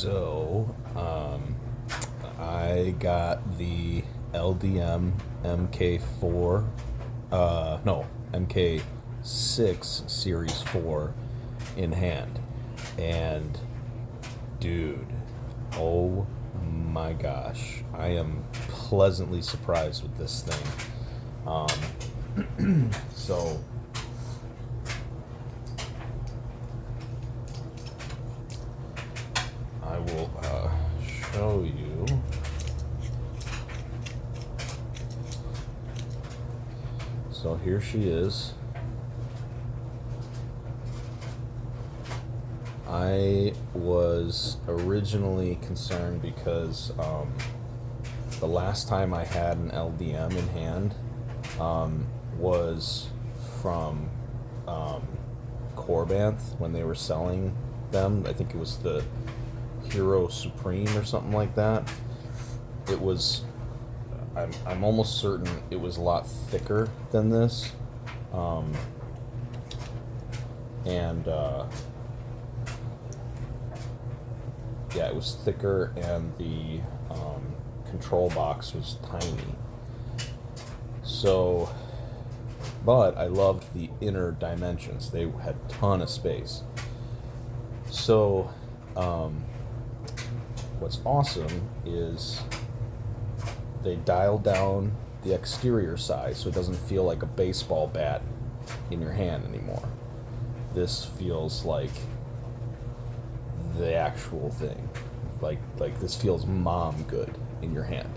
So, I got the LDM MK4, no, MK6 Series 4 in hand. And, dude, oh my gosh, I am pleasantly surprised with this thing. So, I will show you. So here she is. I was originally concerned because the last time I had an LDM in hand was from Corbanth when they were selling them. I think it was the Hero Supreme or something like that. It was, I'm almost certain it was a lot thicker than this. Yeah, it was thicker, and the control box was tiny. So, but I loved the inner dimensions. They had a ton of space. So, what's awesome is they dialed down the exterior size so it doesn't feel like a baseball bat in your hand anymore. This feels like the actual thing. Like this feels mom good in your hand,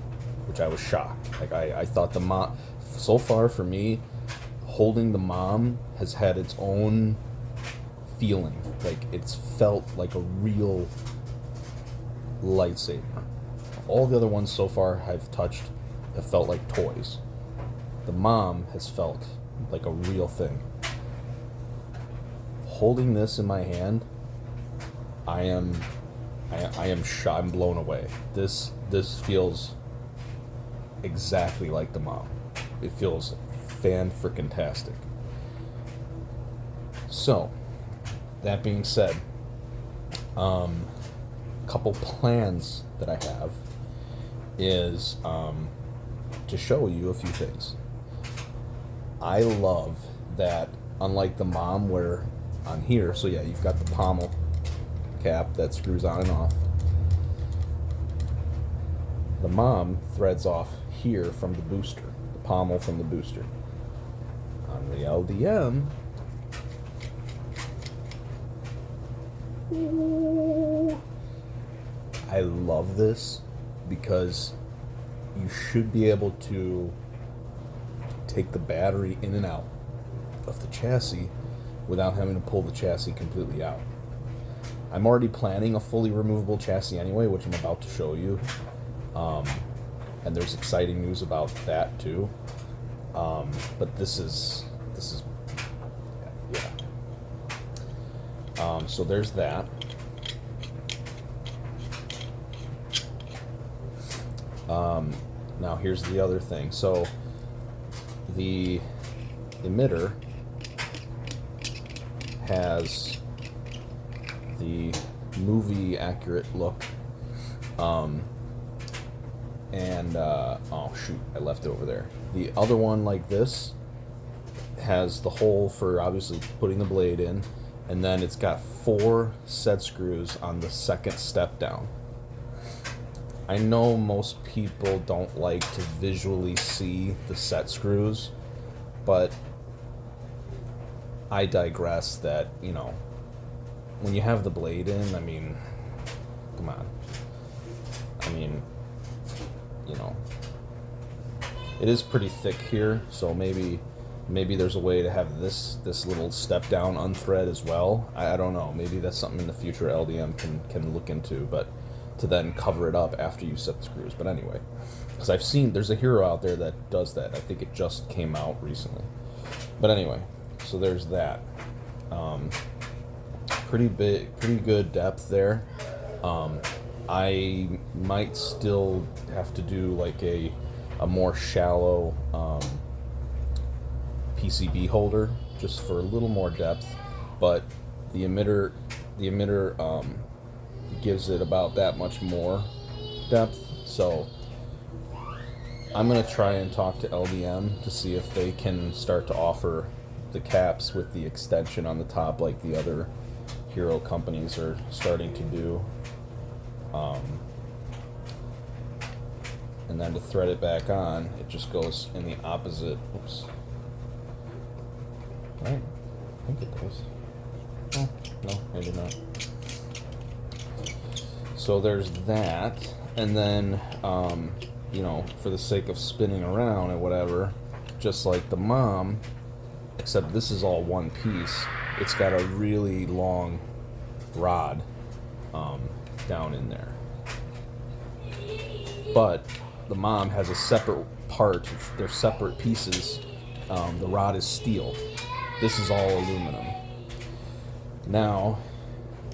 which I was shocked. Like I thought the mom, so far for me, holding the mom has had its own feeling. Like it's felt like a real lightsaber. All the other ones so far I've touched have felt like toys. The mom has felt like a real thing. Holding this in my hand, I'm blown away. This feels exactly like the mom. It feels fan-frickin-tastic. So, that being said, couple plans that I have is to show you a few things. I love that, unlike the mom, where on here, so yeah, you've got the pommel cap that screws on and off. The mom threads off here from the booster, the pommel from the booster. On the LDM, I love this because you should be able to take the battery in and out of the chassis without having to pull the chassis completely out. I'm already planning a fully removable chassis anyway, which I'm about to show you. And there's exciting news about that too. But this is yeah. So there's that. Now here's the other thing. So the emitter has the movie accurate look, oh shoot, I left it over there. The other one, like this, has the hole for obviously putting the blade in, and then it's got 4 set screws on the second step down. I know most people don't like to visually see the set screws, but I digress that, you know, when you have the blade in, I mean, come on. I mean, you know, it is pretty thick here, so maybe there's a way to have this little step down unthread as well. I don't know. Maybe that's something in the future LDM can look into, but to then cover it up after you set the screws. But anyway, because I've seen there's a Hero out there that does that. I think it just came out recently. But anyway, so there's that. Pretty good depth there. I might still have to do like a more shallow PCB holder just for a little more depth, but the emitter gives it about that much more depth. So I'm going to try and talk to LDM to see if they can start to offer the caps with the extension on the top like the other Hero companies are starting to do. And then to thread it back on, it just goes in the opposite. Oops. Right? I think it does. Oh, no, maybe not. So there's that. And then, you know, for the sake of spinning around and whatever, just like the mom, except this is all one piece, it's got a really long rod down in there. But the mom has a separate part. They're separate pieces. The rod is steel. This is all aluminum. Now,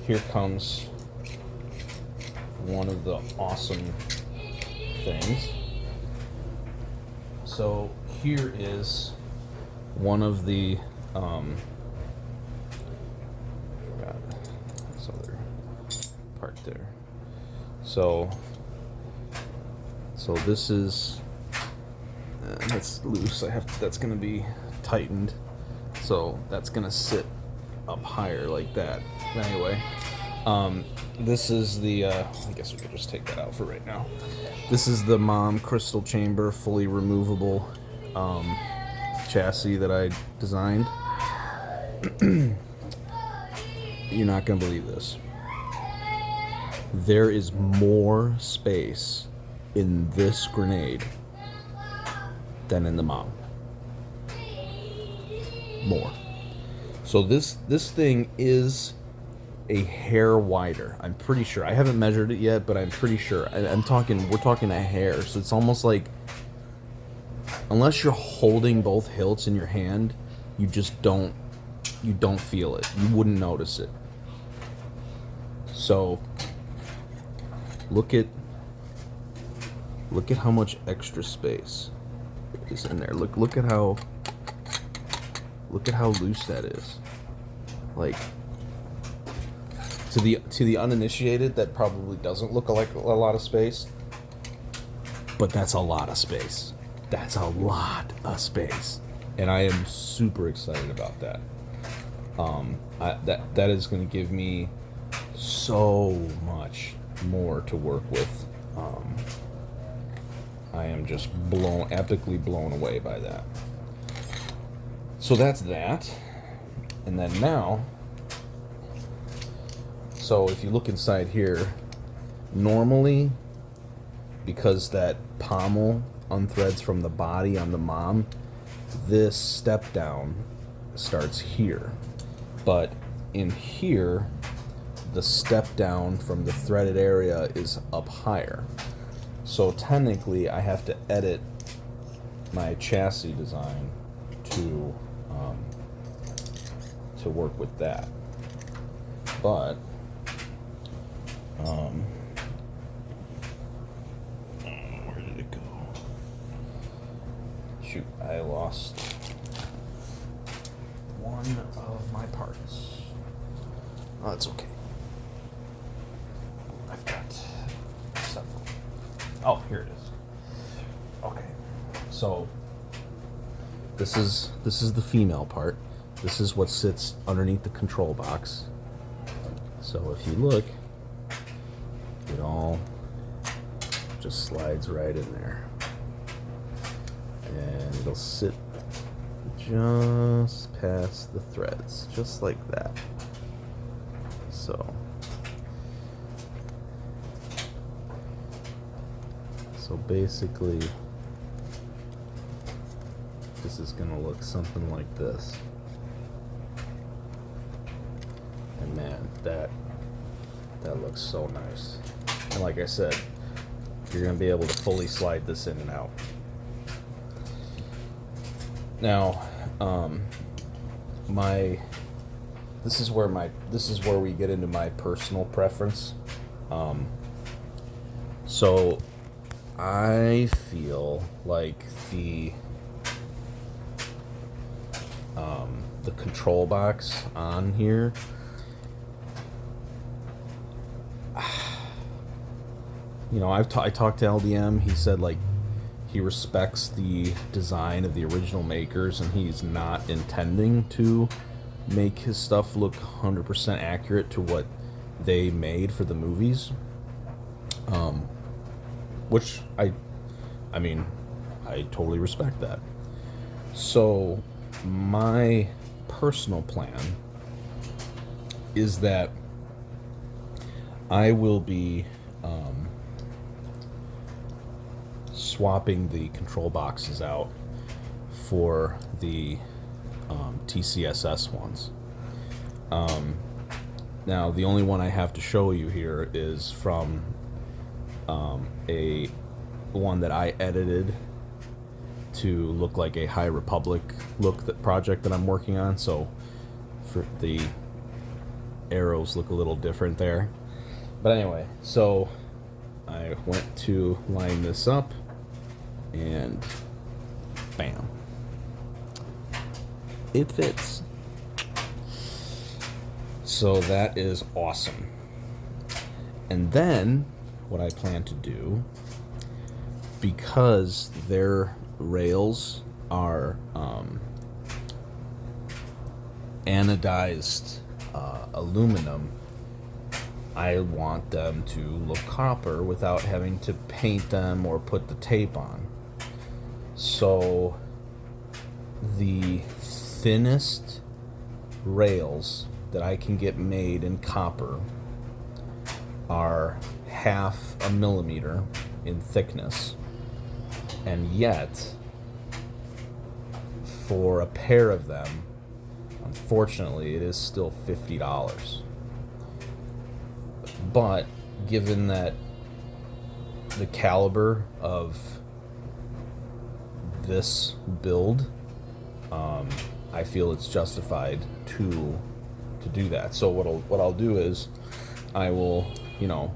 here comes one of the awesome things. So here is one of the forgot this other part there. So this is that's loose. That's gonna be tightened. So that's gonna sit up higher like that. Anyway, this is the I guess we could just take that out for right now. This is the mom crystal chamber, fully removable chassis that I designed. You're not gonna believe this. There is more space in this grenade than in the mom. More. So this thing is a hair wider. I'm pretty sure. I haven't measured it yet, but I'm pretty sure. We're talking a hair. So it's almost like, unless you're holding both hilts in your hand, you don't feel it. You wouldn't notice it. So look at how much extra space is in there. Look at how loose that is. Like, to the uninitiated, that probably doesn't look like a lot of space, but that's a lot of space. That's a lot of space, and I am super excited about that. That is going to give me so much more to work with. I am just epically blown away by that. So that's that. And then now, so if you look inside here, normally, because that pommel unthreads from the body on the mom, this step down starts here. But in here, the step down from the threaded area is up higher. So technically, I have to edit my chassis design to work with that. But where did it go? Shoot, I lost one of my parts. Oh, that's okay. I've got several. Oh, here it is. Okay. So this is the female part. This is what sits underneath the control box. So if you look, it all just slides right in there. And it'll sit just past the threads, just like that. So basically, this is gonna look something like this. And man, that looks so nice. And like I said, you're gonna be able to fully slide this in and out. Now, this is where we get into my personal preference. So I feel like the control box on here, you know, I talked to LDM. He said like he respects the design of the original makers, and he's not intending to make his stuff look 100% accurate to what they made for the movies. Which I mean, I totally respect that. So my personal plan is that I will be swapping the control boxes out for the TCSS ones. Now, the only one I have to show you here is from a one that I edited to look like a High Republic project that I'm working on. So for the arrows look a little different there. But anyway, so I went to line this up, and bam, it fits. So that is awesome. And then what I plan to do, because their rails are anodized aluminum, I want them to look copper without having to paint them or put the tape on. So the thinnest rails that I can get made in copper are 0.5 millimeter in thickness, and yet for a pair of them, unfortunately, it is still $50. But given that the caliber of this build, I feel it's justified to do that. So what I'll do is I will, you know,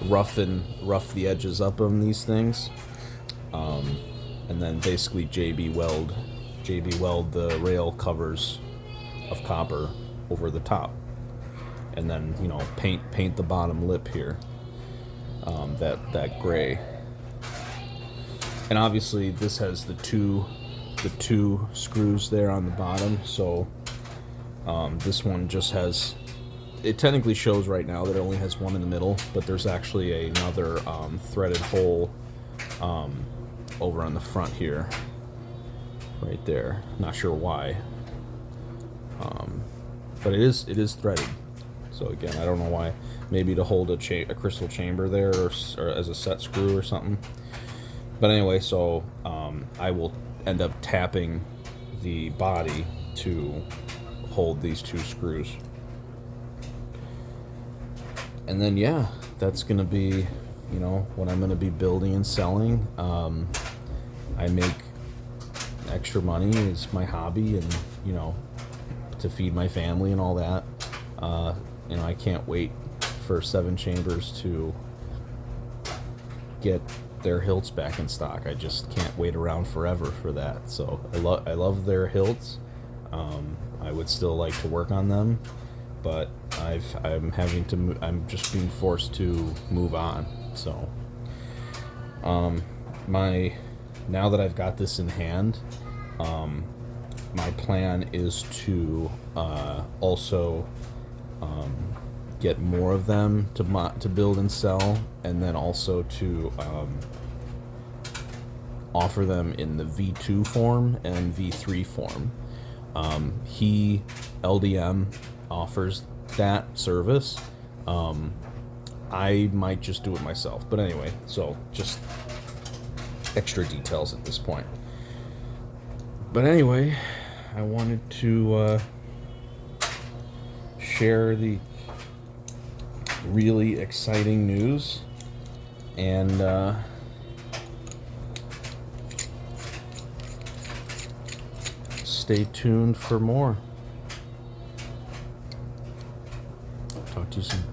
rough the edges up on these things, and then basically JB weld the rail covers of copper over the top, and then, you know, paint the bottom lip here, that gray. And obviously this has the two screws there on the bottom, so this one just has, it technically shows right now that it only has one in the middle, but there's actually another threaded hole over on the front here, right there. Not sure why, but it is threaded. So again, I don't know why. Maybe to hold a crystal chamber there, or as a set screw or something. But anyway, so I will end up tapping the body to hold these two screws. And then, yeah, that's going to be, you know, what I'm going to be building and selling. I make extra money. It's my hobby, and, you know, to feed my family and all that. You know, I can't wait for 7 Chambers to get their hilts back in stock. I just can't wait around forever for that. So I love their hilts. I would still like to work on them, but I'm just being forced to move on. So now that I've got this in hand, my plan is to also get more of them to build and sell, and then also to offer them in the V2 form and V3 form. LDM offers that service. I might just do it myself, but anyway, so just extra details at this point. But anyway, I wanted to share the really exciting news, and stay tuned for more. Talk to you soon.